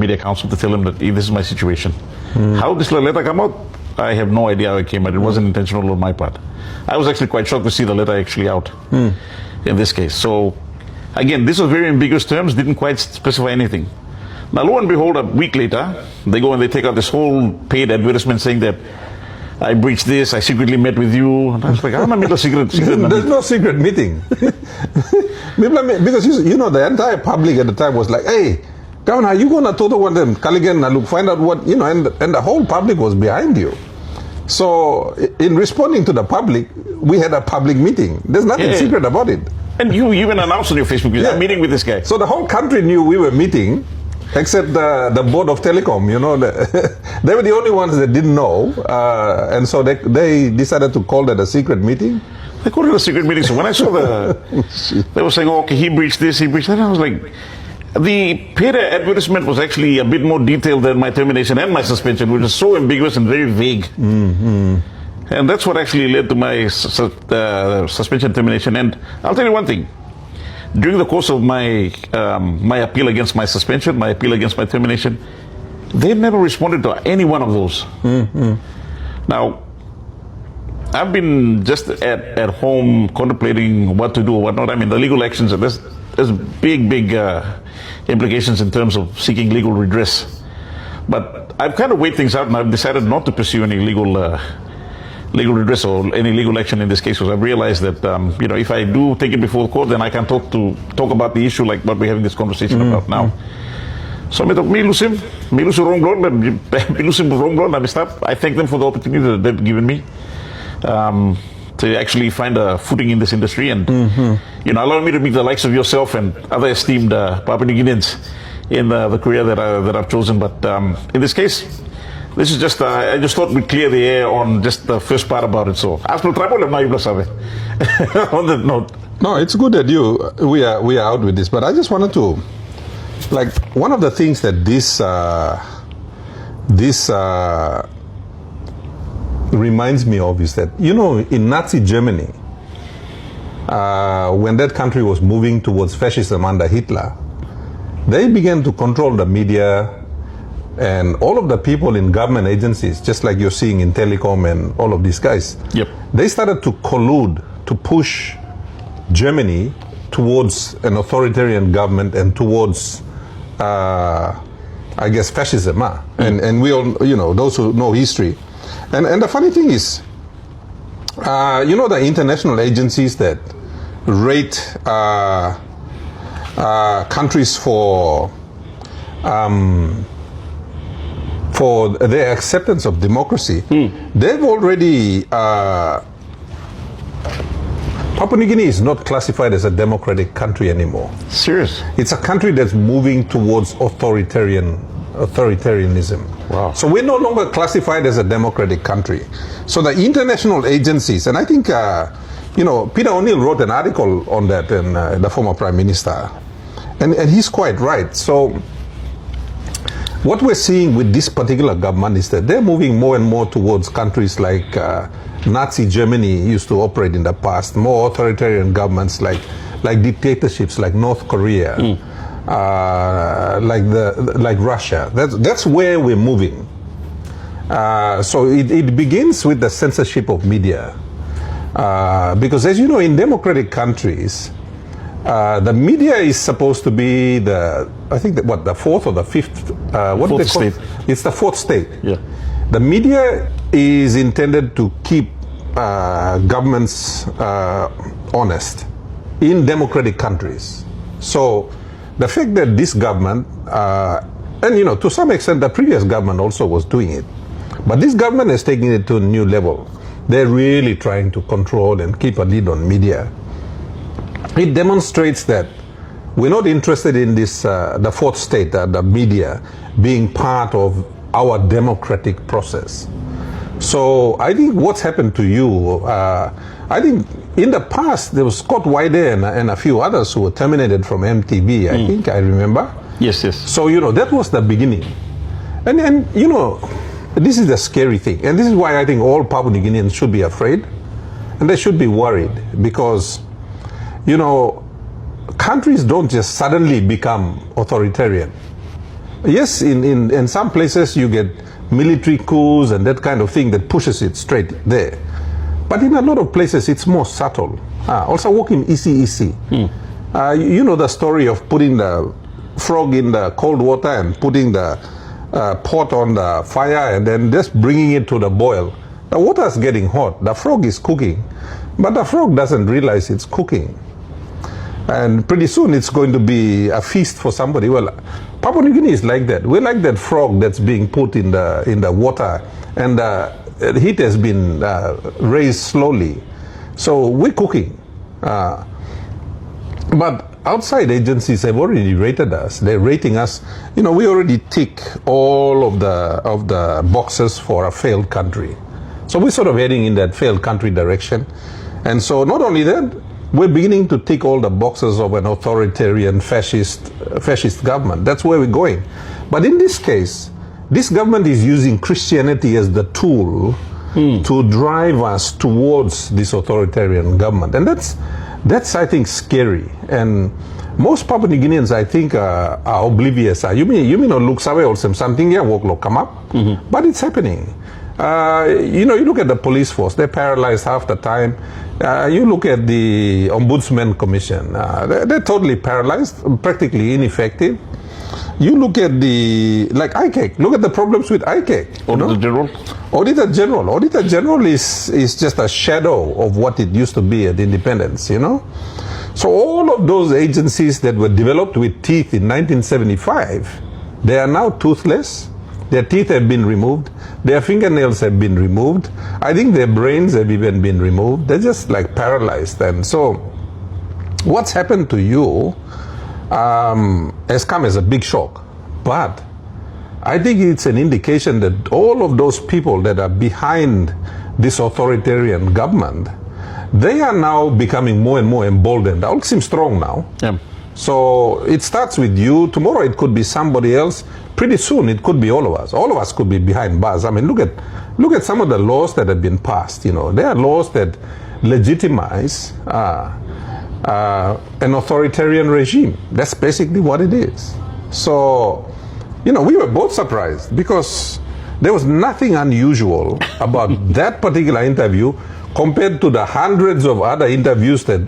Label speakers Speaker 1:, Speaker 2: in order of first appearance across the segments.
Speaker 1: media council to tell him that this is my situation. How this letter come out, I have no idea how it came out. It wasn't intentional on my part. I was actually quite shocked to see the letter actually out in this case. So, again, this was very ambiguous terms, didn't quite specify anything. Now, lo and behold, a week later, they go and they take out this whole paid advertisement saying that I breached this, I secretly met with you. And I was like, how am I meet a secret?
Speaker 2: There's no secret meeting. Because you know, the entire public at the time was like, hey, Governor, you going to talk to them, Kaligan, look, find out what, you know, and the whole public was behind you. So, in responding to the public, we had a public meeting. There's nothing secret about it.
Speaker 1: And you even announced on your Facebook, I'm meeting with this guy.
Speaker 2: So the whole country knew we were meeting, except the board of telecom, you know. They were the only ones that didn't know. And so they decided to call that a secret meeting.
Speaker 1: They called it a secret meeting. So when I saw they were saying, oh, okay, he breached this, he breached that, I was like, the paid advertisement was actually a bit more detailed than my termination and my suspension, which is so ambiguous and very vague. And that's what actually led to my suspension termination. And I'll tell you one thing. During the course of my my appeal against my suspension, my appeal against my termination, they've never responded to any one of those. Now, I've been just at home contemplating what to do or whatnot. I mean, the legal actions, there's big implications in terms of seeking legal redress. But I've kind of weighed things out, and I've decided not to pursue any legal redress or any legal action in this case, because I've realized that you know, if I do take it before the court, then I can talk about the issue like what we're having this conversation about now. So I thank them for the opportunity that they've given me to actually find a footing in this industry, and you know, allow me to meet the likes of yourself and other esteemed Papua New Guineans in the career that I've chosen. But in this case, this is just, I just thought we'd clear the air on just the first part about it. So, on that note.
Speaker 2: No, it's good that we are out with this, but I just wanted to, like, one of the things that this reminds me of is that, you know, in Nazi Germany, when that country was moving towards fascism under Hitler, they began to control the media and all of the people in government agencies, just like you're seeing in telecom and all of these guys. They started to collude to push Germany towards an authoritarian government and towards, I guess, fascism. And we all, you know, those who know history. And the funny thing is, you know, the international agencies that rate countries for their acceptance of democracy, they've already, Papua New Guinea is not classified as a democratic country anymore.
Speaker 1: Serious?
Speaker 2: It's a country that's moving towards authoritarianism.
Speaker 1: Wow.
Speaker 2: So we're no longer classified as a democratic country. So the international agencies, and I think, you know, Peter O'Neill wrote an article on that, and the former Prime Minister, and he's quite right. So what we're seeing with this particular government is that they're moving more and more towards countries like Nazi Germany used to operate in the past, more authoritarian governments like dictatorships like North Korea, like Russia. That's where we're moving. So it begins with the censorship of media, because, as you know, in democratic countries, the media is supposed to be the fourth or the fifth?
Speaker 1: Fourth state.
Speaker 2: It's the fourth state.
Speaker 1: Yeah.
Speaker 2: The media is intended to keep governments honest in democratic countries. So the fact that this government, and you know, to some extent the previous government also was doing it, but this government is taking it to a new level. They're really trying to control and keep a lead on media. It demonstrates that we're not interested in this, the fourth state, the media, being part of our democratic process. So I think what's happened to you, I think in the past there was Scott Wyder and a few others who were terminated from MTV, I think I remember.
Speaker 1: Yes.
Speaker 2: So, you know, that was the beginning. And you know, this is the scary thing. And this is why I think all Papua New Guineans should be afraid and they should be worried, because, you know, countries don't just suddenly become authoritarian. Yes, in some places you get military coups and that kind of thing that pushes it straight there. But in a lot of places it's more subtle. Also working easy. You know the story of putting the frog in the cold water and putting the pot on the fire and then just bringing it to the boil. The water is getting hot, the frog is cooking, but the frog doesn't realize it's cooking. And pretty soon it's going to be a feast for somebody. Well, Papua New Guinea is like that. We're like that frog that's being put in the water, and the heat has been raised slowly. So we're cooking. But outside agencies have already rated us. They're rating us. You know, we already tick all of the boxes for a failed country. So we're sort of heading in that failed country direction. And so not only that, we're beginning to tick all the boxes of an authoritarian fascist government. That's where we're going. But in this case, this government is using Christianity as the tool to drive us towards this authoritarian government. And that's I think, scary. And most Papua New Guineans, I think, are oblivious. You may not look somewhere or something, yeah, work come up, but it's happening. You know, you look at the police force, they're paralyzed half the time. You look at the Ombudsman Commission, they're totally paralyzed, practically ineffective. You look at like ICAC, look at the problems with ICAC.
Speaker 1: Auditor General?
Speaker 2: Auditor General is just a shadow of what it used to be at independence, you know. So all of those agencies that were developed with teeth in 1975, they are now toothless. Their teeth have been removed. Their fingernails have been removed. I think their brains have even been removed. They're just like paralyzed. And so what's happened to you has come as a big shock. But I think it's an indication that all of those people that are behind this authoritarian government, they are now becoming more and more emboldened. They all seem strong now.
Speaker 1: Yeah.
Speaker 2: So it starts with you. Tomorrow it could be somebody else. Pretty soon it could be all of us. All of us could be behind bars. I mean, look at some of the laws that have been passed. You know, there are laws that legitimize an authoritarian regime. That's basically what it is. So, you know, we were both surprised because there was nothing unusual about that particular interview compared to the hundreds of other interviews that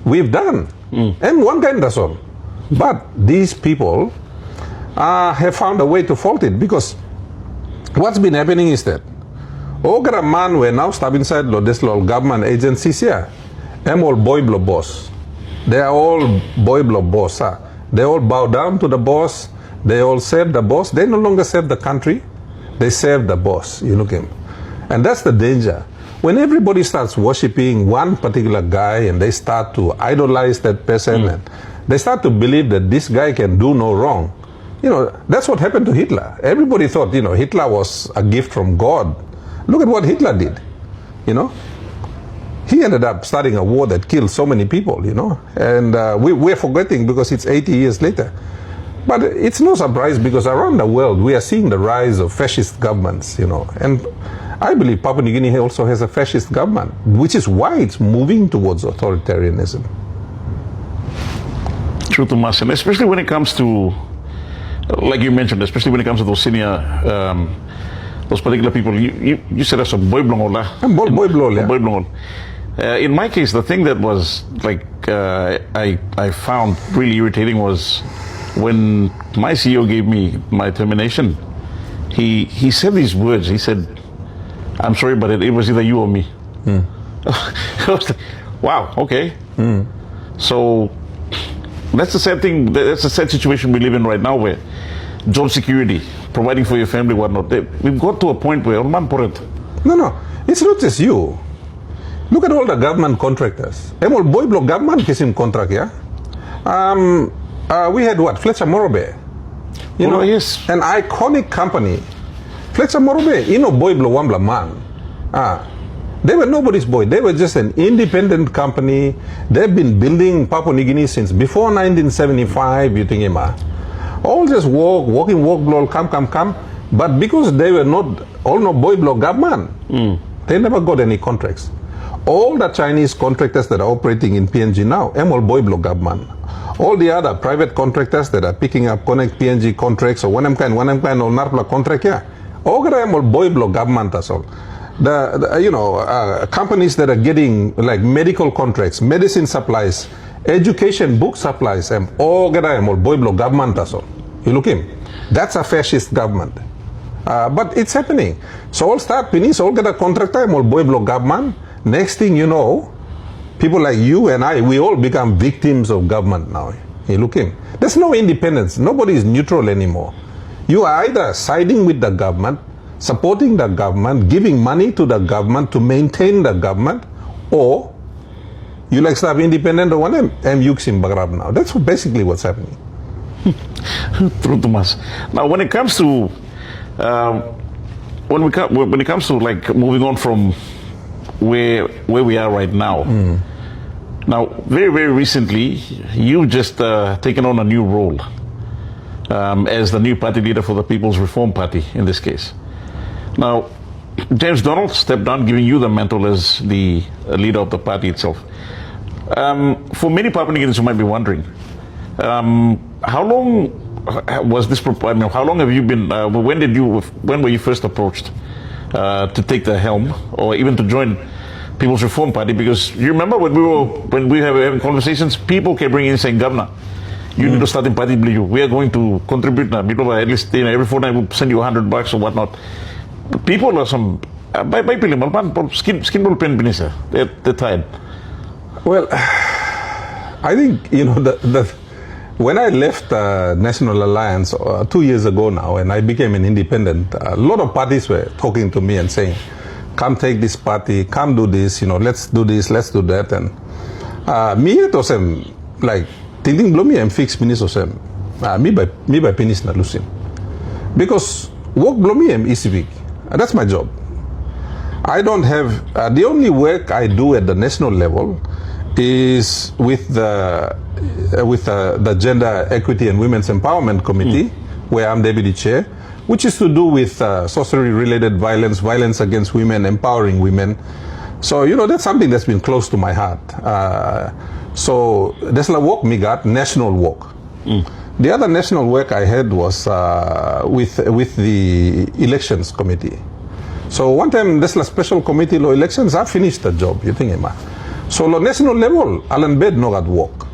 Speaker 2: we've done. And one kind does all. But these people have found a way to fault it, because what's been happening is that Ogara man we now stop inside this little government agencies here. I'm all boyblo boss. They are all boyblo boss. They all bow down to the boss. They all serve the boss. They no longer serve the country. They serve the boss. You look at him. And that's the danger. When everybody starts worshipping one particular guy and they start to idolize that person and they start to believe that this guy can do no wrong, you know, that's what happened to Hitler. Everybody thought, you know, Hitler was a gift from God. Look at what Hitler did, you know. He ended up starting a war that killed so many people, you know. And we're forgetting because it's 80 years later. But it's no surprise, because around the world we are seeing the rise of fascist governments, you know. And I believe Papua New Guinea also has a fascist government, which is why it's moving towards authoritarianism.
Speaker 1: True to mass, and especially when it comes to, like you mentioned, especially when it comes to those senior, those particular people. You said that's a boy blong. In my case, the thing that was like I found really irritating was when my CEO gave me my termination. He said these words. He said, "I'm sorry, but it was either you or me." I was like, wow, okay. So that's the sad thing. That's the sad situation we live in right now, where job security, providing for your family, whatnot. We've got to a point where
Speaker 2: No, it's not just you. Look at all the government contractors. All boy block government kisim contract, yeah. We had what? Fletcher Morobe. You know,
Speaker 1: yes,
Speaker 2: an iconic company. Fletcher Morobe, you know, boy blow wambla man. They were nobody's boy. They were just an independent company. They've been building Papua New Guinea since before 1975. You think, all just walk, blow, come. But because they were not all no boy block government, they never got any contracts. all the Chinese contractors that are operating in PNG now, all boy block government. All the other private contractors that are picking up Connect PNG contracts or one kind or Narpla contract, yeah, all boy block government as well. Companies that are getting like medical contracts, medicine supplies, education book supplies, and all boy block government as well. You look him. That's a fascist government. But it's happening. So all start finish, all get a contractor, all boy block government. Next thing you know, people like you and I, we all become victims of government now. You look him. There's no independence. Nobody is neutral anymore. You are either siding with the government, supporting the government, giving money to the government to maintain the government, or you like start independent or one and yuksim bagrab now. That's basically what's happening.
Speaker 1: True, Tomas. Now, when it comes to when it comes to like moving on from where we are right now. Now, very, very recently, you just taken on a new role as the new party leader for the People's Reform Party in this case. Now, James Donald stepped down, giving you the mantle as the leader of the party itself. For many Papua New Guineans who might be wondering, how long was this? I mean, how long have you been? When were you first approached to take the helm, or even to join People's Reform Party? Because you remember when we were having conversations, people kept bringing in saying, "Governor, you need to start in party. We are going to contribute now. At least every fortnight we'll send you $100 or whatnot." But people are some skin pen pinisa. They're tired.
Speaker 2: Well, I think when I left National Alliance 2 years ago now, and I became an independent, a lot of parties were talking to me and saying, "Come take this party, come do this, let's do this, let's do that." And me it was like thinking blow me and fix minister me by penis na lusin. Because work blow me and easy week. That's my job. I don't have the only work I do at the national level is with the Gender Equity and Women's Empowerment Committee, where I'm deputy chair, which is to do with socially related violence, violence against women, empowering women. So that's something that's been close to my heart. So that's the work me got, national work. The other national work I had was with the elections committee. So one time there's a special committee law elections, I finished the job, you think, Emma. So on national level, Alan Bed no got work.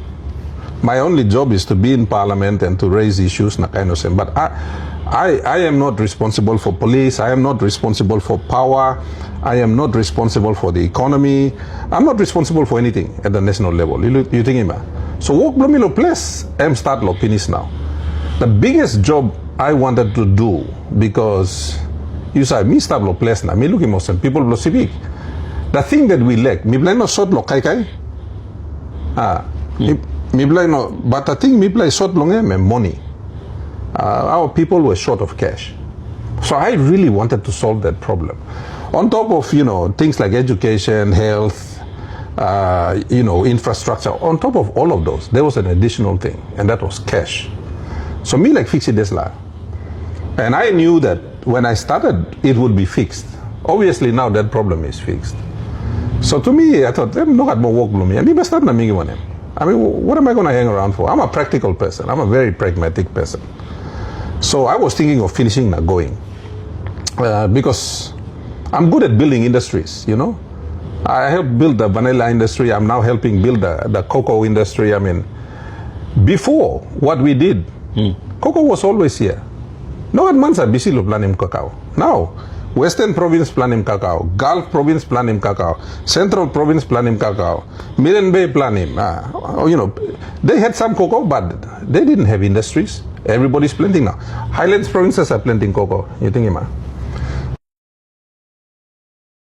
Speaker 2: My only job is to be in parliament and to raise issues, na kind of thing. But I am not responsible for police. I am not responsible for power. I am not responsible for the economy. I'm not responsible for anything at the national level. You think, Emma? So work blomilo place, I'm start lo finish now. The biggest job I wanted to do, because you say me start lo place na, me looking most people lo civic. The thing that we lack, me play no short lo kai. Me play no, but the thing me play short long money. Our people were short of cash. So I really wanted to solve that problem. On top of, things like education, health, infrastructure, on top of all of those, there was an additional thing, and that was cash. So me like fix it this la. And I knew that when I started, it would be fixed. Obviously now that problem is fixed. So to me, I thought, no got more work me. I mean, what am I going to hang around for? I'm a practical person. I'm a very pragmatic person. So I was thinking of finishing now going. Because I'm good at building industries, I helped build the vanilla industry. I'm now helping build the cocoa industry. I mean, before what we did, cocoa was always here. No advance busy lo planim cacao. Now, Western Province planim cacao, Gulf Province planim cacao, Central Province planim cacao, Miran Bay planim. They had some cocoa, but they didn't have industries. Everybody's planting now. Highlands provinces are planting cocoa. You think, Ima?